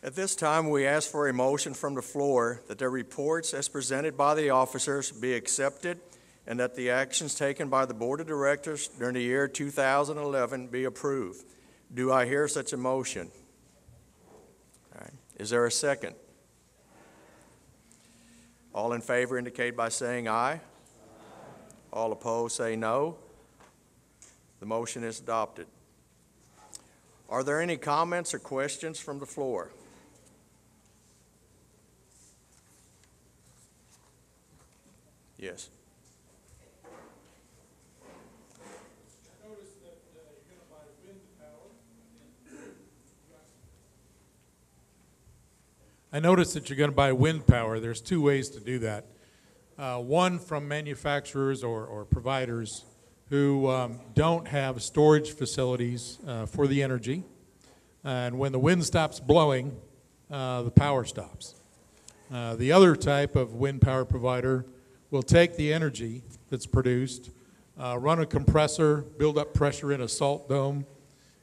At this time, we ask for a motion from the floor that the reports as presented by the officers be accepted and that the actions taken by the Board of Directors during the year 2011 be approved. Do I hear such a motion? All right. Is there a second? All in favor indicate by saying aye. All opposed say no. The motion is adopted. Are there any comments or questions from the floor? Yes. I noticed that you're going to buy wind power. I noticed that you're going to buy wind power. There's two ways to do that. One from manufacturers or providers who don't have storage facilities for the energy. And when the wind stops blowing, the power stops. The other type of wind power provider will take the energy that's produced, run a compressor, build up pressure in a salt dome,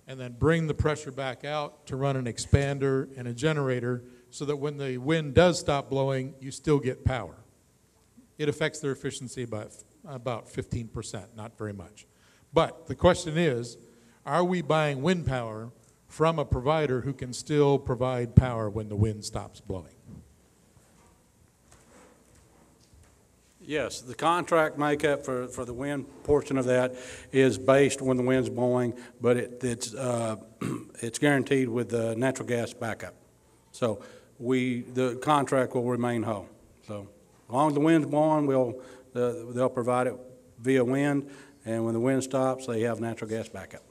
and then bring the pressure back out to run an expander and a generator so that when the wind does stop blowing, you still get power. It affects their efficiency by about 15%, not very much. But the question is, are we buying wind power from a provider who can still provide power when the wind stops blowing? Yes, the contract makeup for the wind portion of that is based when the wind's blowing, but it's guaranteed with the natural gas backup. So the contract will remain whole. So as long as the wind's blowing, they'll provide it via wind, and when the wind stops, they have natural gas backup.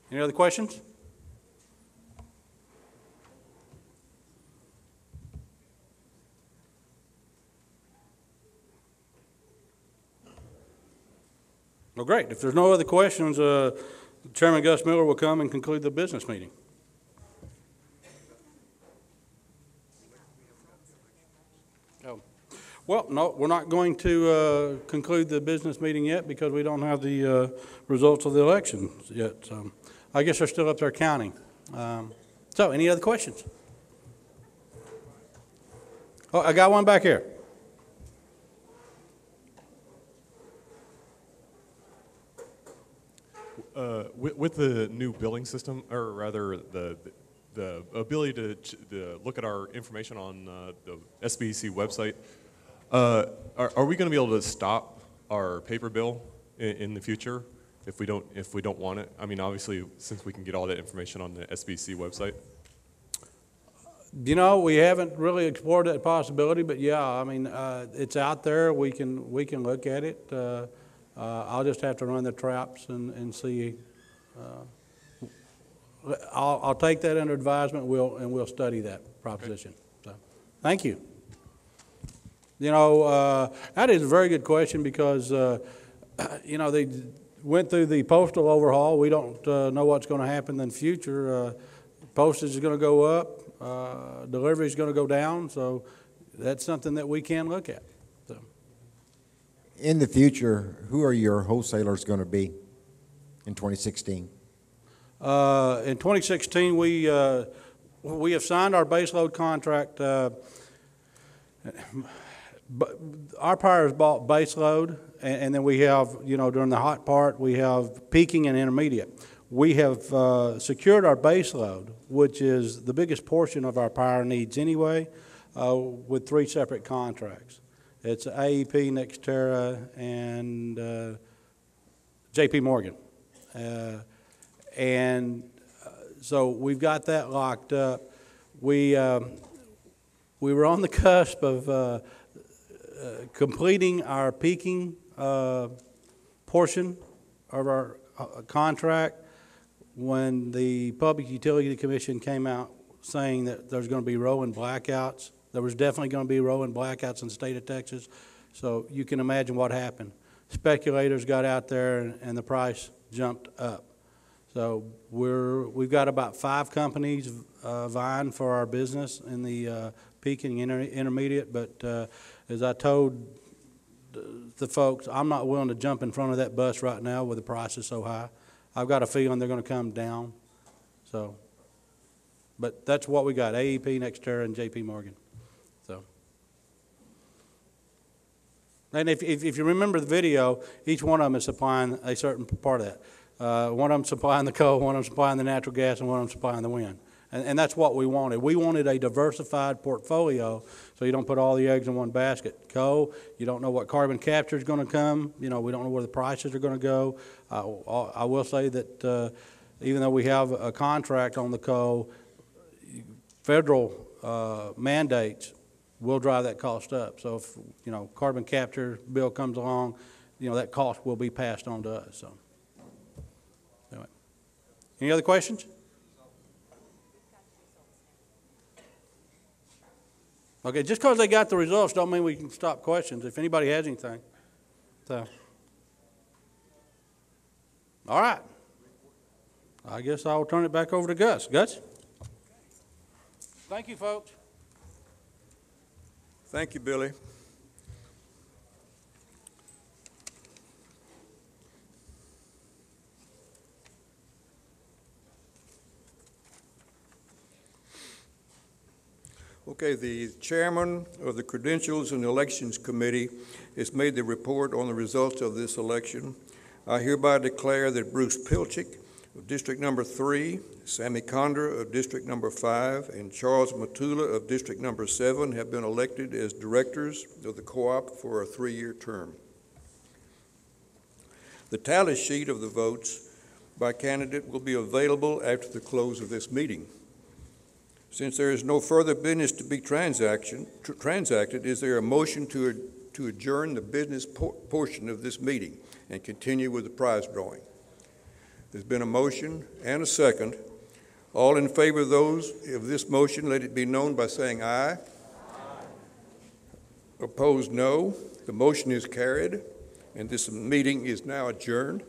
Any other questions? Well, great. If there's no other questions, Chairman Gus Miller will come and conclude the business meeting. Oh. Well, no, we're not going to conclude the business meeting yet because we don't have the results of the election yet. I guess they're still up there counting. So, any other questions? Oh, I got one back here. With the new billing system, or rather the ability to look at our information on the SBEC website, are we going to be able to stop our paper bill in the future if we don't want it? I mean, obviously, since we can get all that information on the SBEC website. You know, we haven't really explored that possibility, but yeah, I mean, it's out there. We can look at it. I'll just have to run the traps and see. I'll take that under advisement. We'll study that proposition. Okay. So, thank you. You know, that is a very good question because you know, they went through the postal overhaul. We don't know what's going to happen in the future. Postage is going to go up. Delivery is going to go down. So that's something that we can look at. In the future, who are your wholesalers going to be in 2016? In 2016, we have signed our baseload contract. Our power is bought baseload, and then we have, you know, during the hot part, we have peaking and intermediate. We have secured our baseload, which is the biggest portion of our power needs anyway, with 3 separate contracts. It's AEP, Nextera, and JP Morgan. So we've got that locked up. We were on the cusp of completing our peaking portion of our contract when the Public Utility Commission came out saying that there's going to be rolling blackouts. There was definitely going to be rolling blackouts in the state of Texas. So you can imagine what happened. Speculators got out there and the price jumped up. So we've got about 5 companies vying for our business in the peaking intermediate. But as I told the folks, I'm not willing to jump in front of that bus right now with the prices so high. I've got a feeling they're going to come down. So But that's what we got, AEP, Nextera, and JP Morgan. So. And if you remember the video, each one of them is supplying a certain part of that. One of them supplying the coal, one of them supplying the natural gas, and one of them supplying the wind. And that's what we wanted. We wanted a diversified portfolio so you don't put all the eggs in one basket. Coal, you don't know what carbon capture is going to come. You know, we don't know where the prices are going to go. I will say that even though we have a contract on the coal, federal mandates will drive that cost up. So if, you know, carbon capture bill comes along, you know, that cost will be passed on to us. So, anyway. Any other questions? Okay, just because they got the results don't mean we can stop questions if anybody has anything. So, all right. I guess I'll turn it back over to Gus. Gus? Thank you, folks. Thank you, Billy. Okay, the chairman of the Credentials and Elections Committee has made the report on the results of this election. I hereby declare that Bruce Pilchick of District Number 3, Sammy Condra of District Number 5, and Charles Matula of District Number 7 have been elected as directors of the co-op for a 3-year term. The tally sheet of the votes by candidate will be available after the close of this meeting. Since there is no further business to be transacted, is there a motion to adjourn the business portion of this meeting and continue with the prize drawing? There's been a motion and a second. All in favor of this motion, let it be known by saying aye. Aye. Opposed, no. The motion is carried, and this meeting is now adjourned.